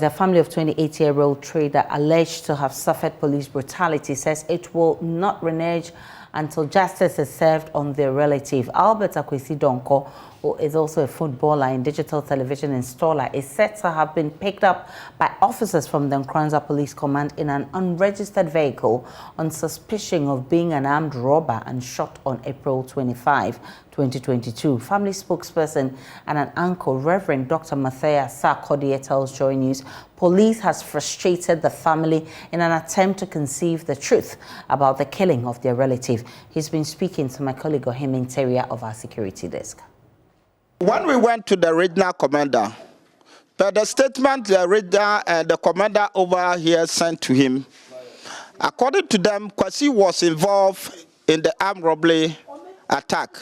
The family of 28-year-old trader alleged to have suffered police brutality says it will not renege until justice is served on their relative. Albert Akwesi Donko, who is also a footballer and digital television installer, is said to have been picked up by officers from the Nkranza Police Command in an unregistered vehicle on suspicion of being an armed robber and shot on April 25, 2022. Family spokesperson and an uncle, Reverend Dr. Mathea Sarkodie, tells Joy News police has frustrated the family in an attempt to conceive the truth about the killing of their relative. He's been speaking to my colleague Ohim Interior of our security desk. When we went to the regional commander, per the statement the commander over here sent to him, according to them, Kwesi was involved in the armed robbery attack.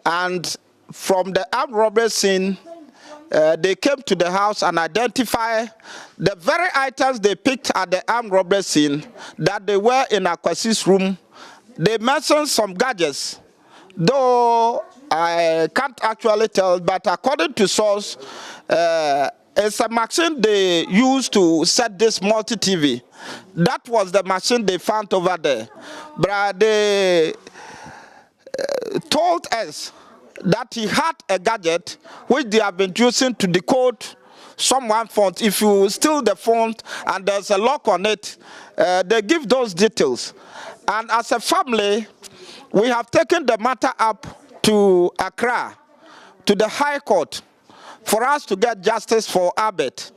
And from the armed robbery scene, they came to the house and identified the very items they picked at the armed robbery scene that they were in Akwesi's room. They mentioned some gadgets, though I can't actually tell, but according to source, it's a machine they used to set this multi-TV. That was the machine they found over there. But they told us that he had a gadget which they have been using to decode someone's phone. If you steal the phone and there's a lock on it, they give those details. And as a family, we have taken the matter up to Accra, to the High Court, for us to get justice for Albert.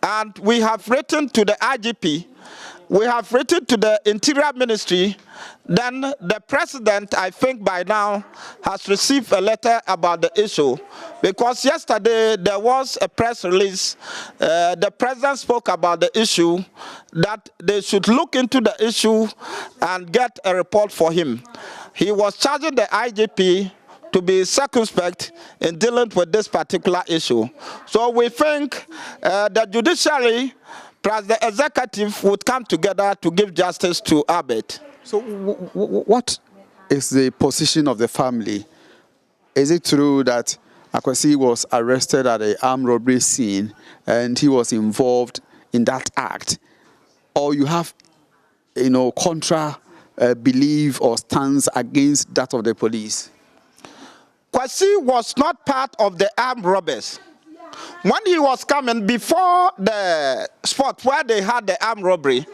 And we have written to the IGP, we have written to the Interior Ministry, then the President, I think by now, has received a letter about the issue, because yesterday there was a press release. The President spoke about the issue, that they should look into the issue and get a report for him. He was charging the IGP to be circumspect in dealing with this particular issue. So we think the judiciary plus the executive would come together to give justice to Albert. So what is the position of the family? Is it true that Akwesi was arrested at an armed robbery scene and he was involved in that act? Or you have, contra belief or stance against that of the police? Kwesi was not part of the armed robbers. When he was coming before the spot where they had the armed robbery,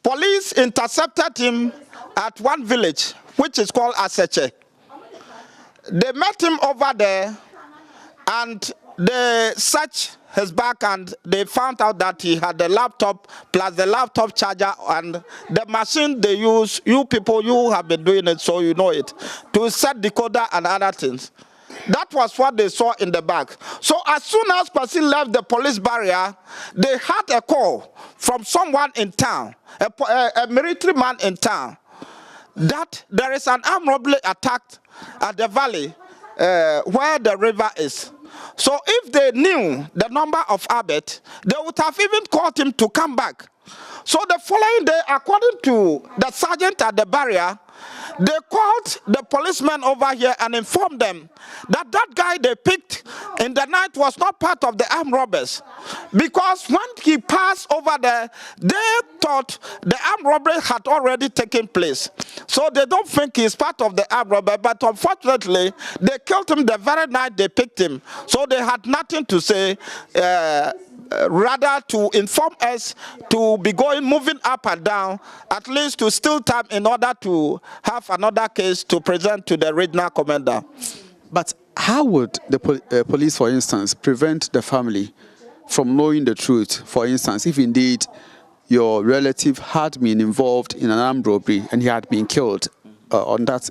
police intercepted him at one village, which is called Aseche. They met him over there and they searched his back and they found out that he had the laptop plus the laptop charger and the machine they use. You people, you have been doing it, so you know it, to set decoder and other things. That was what they saw in the bag. So as soon as Kwesi left the police barrier, they had a call from someone in town, a military man in town, that there is an armed robbery attack at the valley where the river is. So if they knew the number of Albert, they would have even called him to come back. So the following day, according to the sergeant at the barrier, they called the policemen over here and informed them that that guy they picked in the night was not part of the armed robbers. Because when he passed over there, they thought the armed robbery had already taken place. So they don't think he's part of the armed robbery, but unfortunately, they killed him the very night they picked him. So they had nothing to say, rather to inform us to be moving up and down, at least to steal time in order to have another case to present to the regional commander. But how would the police, for instance, prevent the family from knowing the truth? For instance, if indeed your relative had been involved in an armed robbery and he had been killed on that,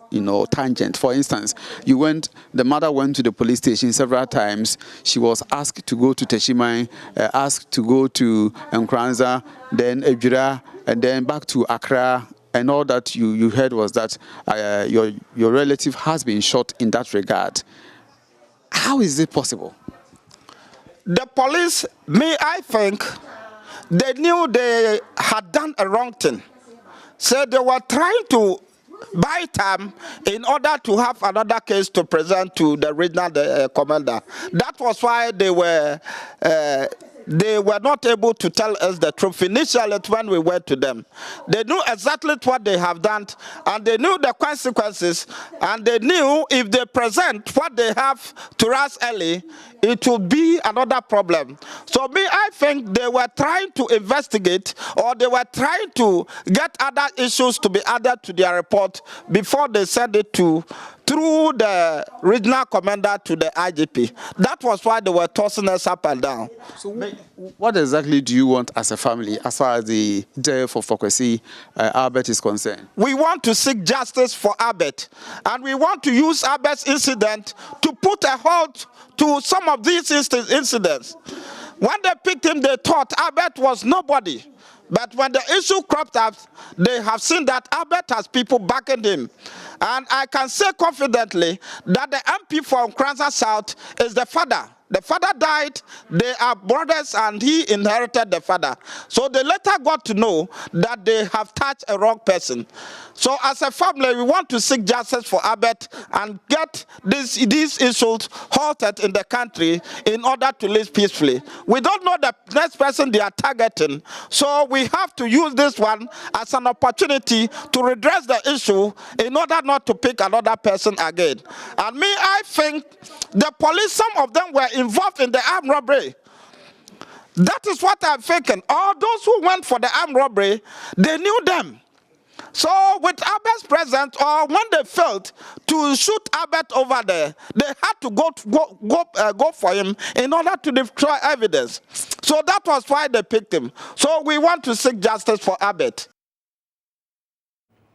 tangent. For instance, the mother went to the police station several times. She was asked to go to Teshimai, asked to go to Nkranza, then Ejura, and then back to Accra. And all that you heard was that your relative has been shot in that regard. How is it possible? The police, I think, they knew they had done a wrong thing. So they were trying to buy time in order to have another case to present to the regional commander. That was why they were they were not able to tell us the truth initially when we went to them. They knew exactly what they have done, and they knew the consequences, and they knew if they present what they have to us early, it will be another problem. So I think they were trying to investigate, or they were trying to get other issues to be added to their report before they send it through the regional commander to the IGP. That was why they were tossing us up and down. So what exactly do you want as a family, as far as the death of Kwesi Albert is concerned? We want to seek justice for Albert, and we want to use Albert's incident to put a halt to some of these incidents. When they picked him, they thought Albert was nobody. But when the issue cropped up, they have seen that Albert has people backing him. And I can say confidently that the MP from Kranza South is the father. The father died, they are brothers, and he inherited the father. So they later got to know that they have touched a wrong person. So as a family, we want to seek justice for Albert and get these issues halted in the country in order to live peacefully. We don't know the next person they are targeting, so we have to use this one as an opportunity to redress the issue in order not to pick another person again. And I think the police, some of them were involved in the armed robbery. That is what I'm thinking. All those who went for the armed robbery, they knew them. So with Albert's presence, or when they failed to shoot Albert over there, they had to go for him in order to destroy evidence. So that was why they picked him. So we want to seek justice for Albert.